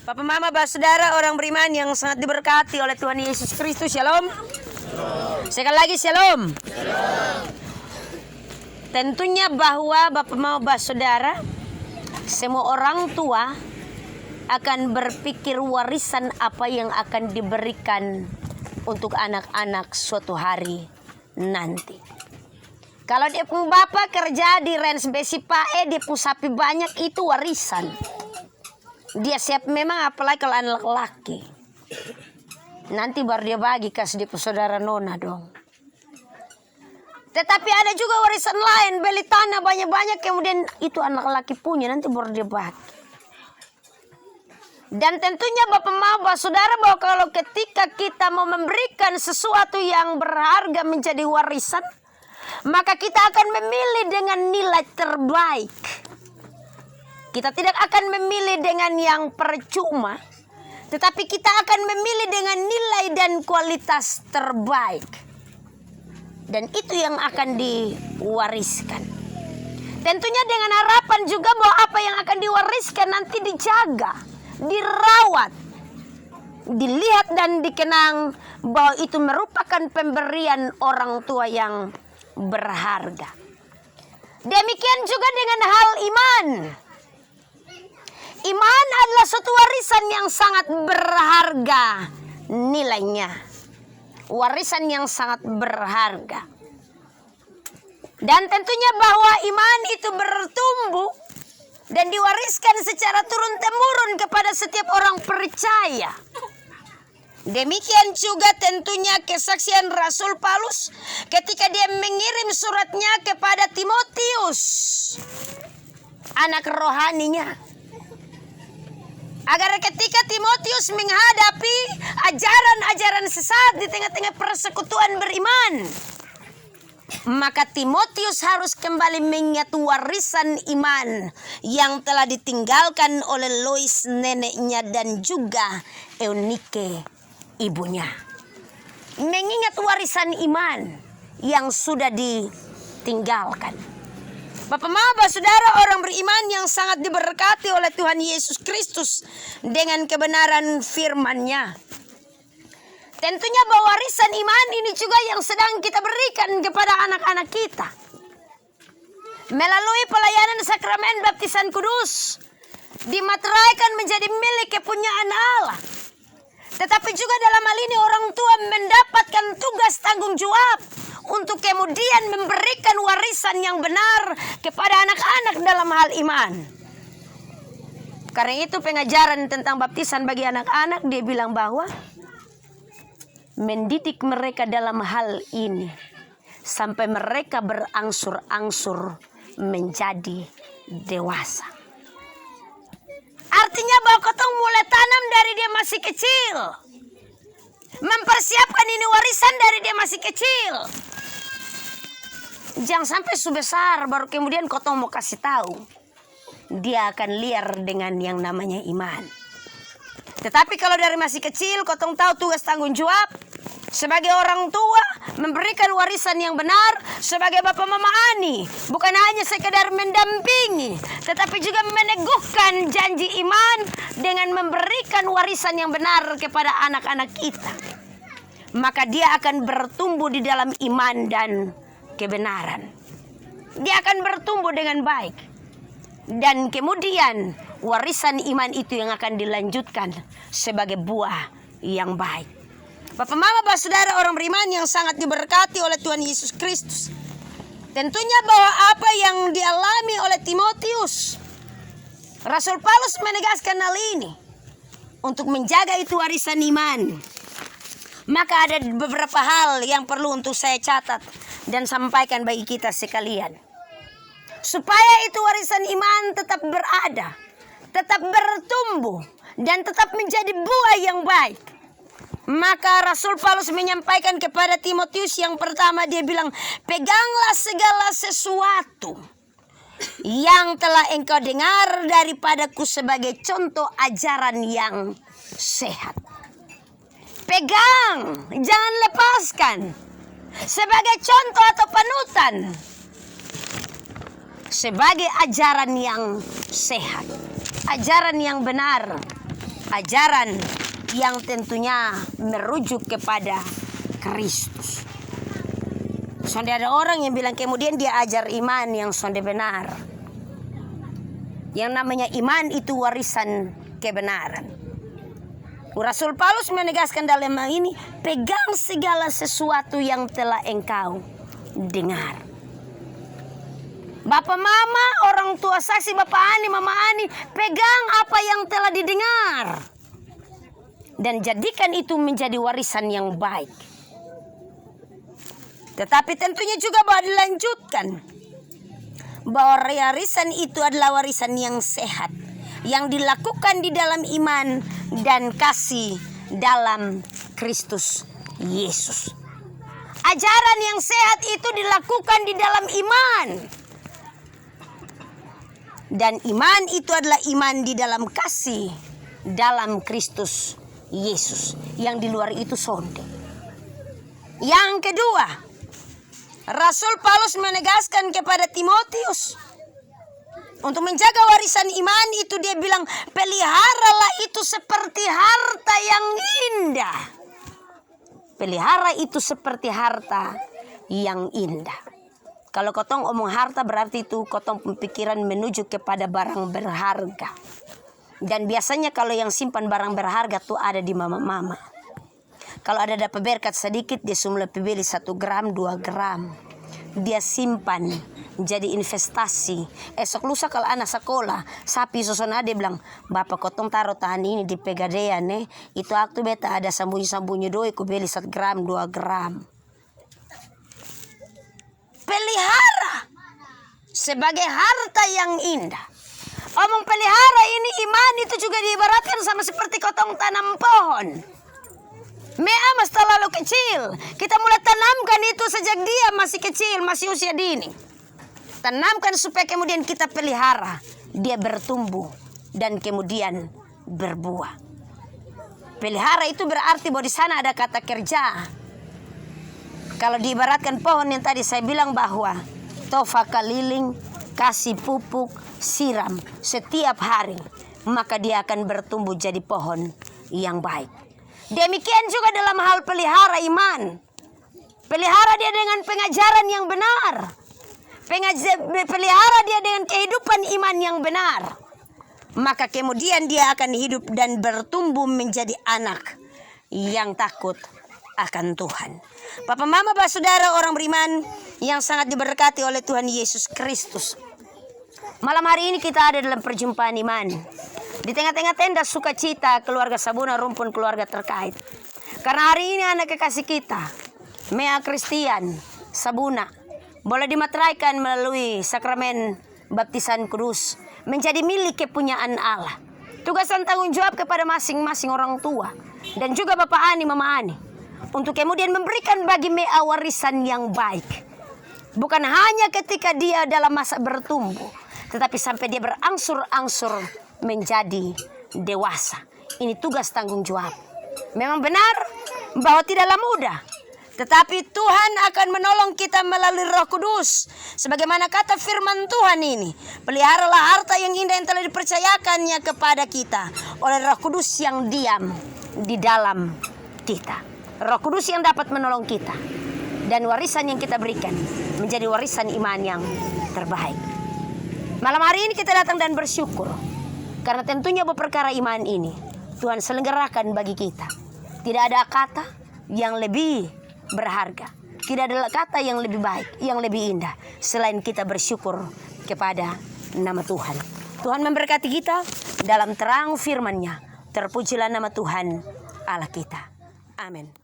Papa Mama, saudara orang beriman yang sangat diberkati oleh Tuhan Yesus Kristus. Shalom. Sekali lagi shalom. Tentunya bahwa Bapak Mama, saudara, semua orang tua akan berpikir warisan apa yang akan diberikan untuk anak-anak suatu hari nanti. Kalau dia pun bapak kerja di Rens Besi Pae, dia pun sapi banyak, itu warisan. Dia siap memang, apalagi kalau anak laki. Nanti baru dia bagi kasih dia saudara nona dong. Tetapi ada juga warisan lain, beli tanah banyak-banyak, kemudian itu anak laki punya, nanti baru dia bagi. Dan tentunya Bapak Mama, saudara, bahwa kalau ketika kita mau memberikan sesuatu yang berharga menjadi warisan, maka kita akan memilih dengan nilai terbaik. Kita tidak akan memilih dengan yang percuma, tetapi kita akan memilih dengan nilai dan kualitas terbaik. Dan itu yang akan diwariskan. Tentunya dengan harapan juga bahwa apa yang akan diwariskan nanti dijaga, dirawat, dilihat dan dikenang bahwa itu merupakan pemberian orang tua yang berharga. Demikian juga dengan hal iman. Iman adalah suatu warisan yang sangat berharga nilainya. Warisan yang sangat berharga. Dan tentunya bahwa iman itu bertumbuh dan diwariskan secara turun-temurun kepada setiap orang percaya. Demikian juga tentunya kesaksian Rasul Paulus ketika dia mengirim suratnya kepada Timotius, anak rohaninya. Agar ketika Timotius menghadapi ajaran-ajaran sesat di tengah-tengah persekutuan beriman, maka Timotius harus kembali mengingat warisan iman yang telah ditinggalkan oleh Lois neneknya dan juga Eunike ibunya. Mengingat warisan iman yang sudah ditinggalkan. Bapak Mama, saudara orang beriman yang sangat diberkati oleh Tuhan Yesus Kristus dengan kebenaran firman-Nya. Tentunya bahwa warisan iman ini juga yang sedang kita berikan kepada anak-anak kita. Melalui pelayanan sakramen baptisan kudus, dimateraikan menjadi milik kepunyaan Allah. Tetapi juga dalam hal ini orang tua mendapatkan tugas tanggung jawab untuk kemudian memberikan warisan yang benar kepada anak-anak dalam hal iman. Karena itu pengajaran tentang baptisan bagi anak-anak, dia bilang bahwa mendidik mereka dalam hal ini sampai mereka berangsur-angsur menjadi dewasa. Artinya bahwa kotong mulai tanam dari dia masih kecil. Mempersiapkan ini warisan dari dia masih kecil. Jangan sampai sudah besar baru kemudian kotong mau kasih tahu. Dia akan liar dengan yang namanya iman. Tetapi kalau dari masih kecil kotong tahu tugas tanggung jawab sebagai orang tua, memberikan warisan yang benar sebagai Bapak Mama Ani. Bukan hanya sekedar mendampingi, tetapi juga meneguhkan janji iman dengan memberikan warisan yang benar kepada anak-anak kita. Maka dia akan bertumbuh di dalam iman dan kebenaran. Dia akan bertumbuh dengan baik. Dan kemudian warisan iman itu yang akan dilanjutkan sebagai buah yang baik. Bapak Mama, saudara orang beriman yang sangat diberkati oleh Tuhan Yesus Kristus. Tentunya bahwa apa yang dialami oleh Timotius, Rasul Paulus menegaskan hal ini untuk menjaga itu warisan iman. Maka ada beberapa hal yang perlu untuk saya catat dan sampaikan bagi kita sekalian. Supaya itu warisan iman tetap berada, tetap bertumbuh, dan tetap menjadi buah yang baik. Maka Rasul Paulus menyampaikan kepada Timotius yang pertama, dia bilang, peganglah segala sesuatu yang telah engkau dengar daripadaku sebagai contoh ajaran yang sehat. Pegang, jangan lepaskan. Sebagai contoh atau panutan. Sebagai ajaran yang sehat. Ajaran yang benar. ajaran yang tentunya merujuk kepada Kristus. Sonde ada orang yang bilang kemudian dia ajar iman yang sonde benar. Yang namanya iman itu warisan kebenaran. Rasul Paulus menegaskan dalam hal ini, pegang segala sesuatu yang telah engkau dengar. Bapak mama, orang tua saksi, bapak Ani, mama Ani, pegang apa yang telah didengar dan jadikan itu menjadi warisan yang baik. Tetapi tentunya juga bahwa dilanjutkan bahwa warisan itu adalah warisan yang sehat, yang dilakukan di dalam iman dan kasih dalam Kristus Yesus. Ajaran yang sehat itu dilakukan di dalam iman. Dan iman itu adalah iman di dalam kasih dalam Kristus Yesus. Yang di luar itu sonde. Yang kedua, Rasul Paulus menegaskan kepada Timotius untuk menjaga warisan iman itu, dia bilang, peliharalah itu seperti harta yang indah. Pelihara itu seperti harta yang indah. Kalau kotong omong harta berarti itu kotong pemikiran menuju kepada barang berharga. Dan biasanya kalau yang simpan barang berharga tuh ada di mama-mama. Kalau ada dapat berkat sedikit, dia semula beli 1 gram, 2 gram. Dia simpan jadi investasi. Esok lusa kalau anak sekolah, sapi susona dia bilang, bapak kotong taruh tahan ini di pegadaian itu waktu beta ada sambunyi-sambunyi doi, ku beli 1 gram, 2 gram. Pelihara sebagai harta yang indah. Omong pelihara ini iman itu juga diibaratkan sama seperti kotong tanam pohon. Mea mas terlalu kecil. Kita mulai tanamkan itu sejak dia masih kecil, masih usia dini. Tanamkan supaya kemudian kita pelihara. Dia bertumbuh dan kemudian berbuah. Pelihara itu berarti bahwa di sana ada kata kerja. Kalau diibaratkan pohon yang tadi saya bilang bahwa tofa keliling, kasih pupuk, siram setiap hari, maka dia akan bertumbuh jadi pohon yang baik. Demikian juga dalam hal pelihara iman. Pelihara dia dengan pengajaran yang benar. Pelihara dia dengan kehidupan iman yang benar. Maka kemudian dia akan hidup dan bertumbuh menjadi anak yang takut akan Tuhan. Bapak mama, bapak saudara orang beriman yang sangat diberkati oleh Tuhan Yesus Kristus. Malam hari ini kita ada dalam perjumpaan iman. Di tengah-tengah tenda sukacita keluarga Sabuna, rumpun keluarga terkait. Karena hari ini anak kekasih kita, Mea Kristian Sabuna, boleh dimateraikan melalui sakramen baptisan kudus, menjadi milik kepunyaan Allah. Tugas dan tanggung jawab kepada masing-masing orang tua dan juga Bapak Ani, Mama Ani, untuk kemudian memberikan bagi Mea warisan yang baik. Bukan hanya ketika dia dalam masa bertumbuh, tetapi sampai dia berangsur-angsur menjadi dewasa. Ini tugas tanggung jawab. Memang benar bahwa tidaklah mudah, tetapi Tuhan akan menolong kita melalui Roh Kudus. Sebagaimana kata firman Tuhan ini, peliharalah harta yang indah yang telah dipercayakannya kepada kita oleh Roh Kudus yang diam di dalam kita. Roh Kudus yang dapat menolong kita, dan warisan yang kita berikan menjadi warisan iman yang terbaik. Malam hari ini kita datang dan bersyukur karena tentunya perkara iman ini Tuhan selenggarakan bagi kita. Tidak ada kata yang lebih berharga, tidak ada kata yang lebih baik, yang lebih indah selain kita bersyukur kepada nama Tuhan. Tuhan memberkati kita dalam terang firman-Nya. Terpujilah nama Tuhan Allah kita. Amin.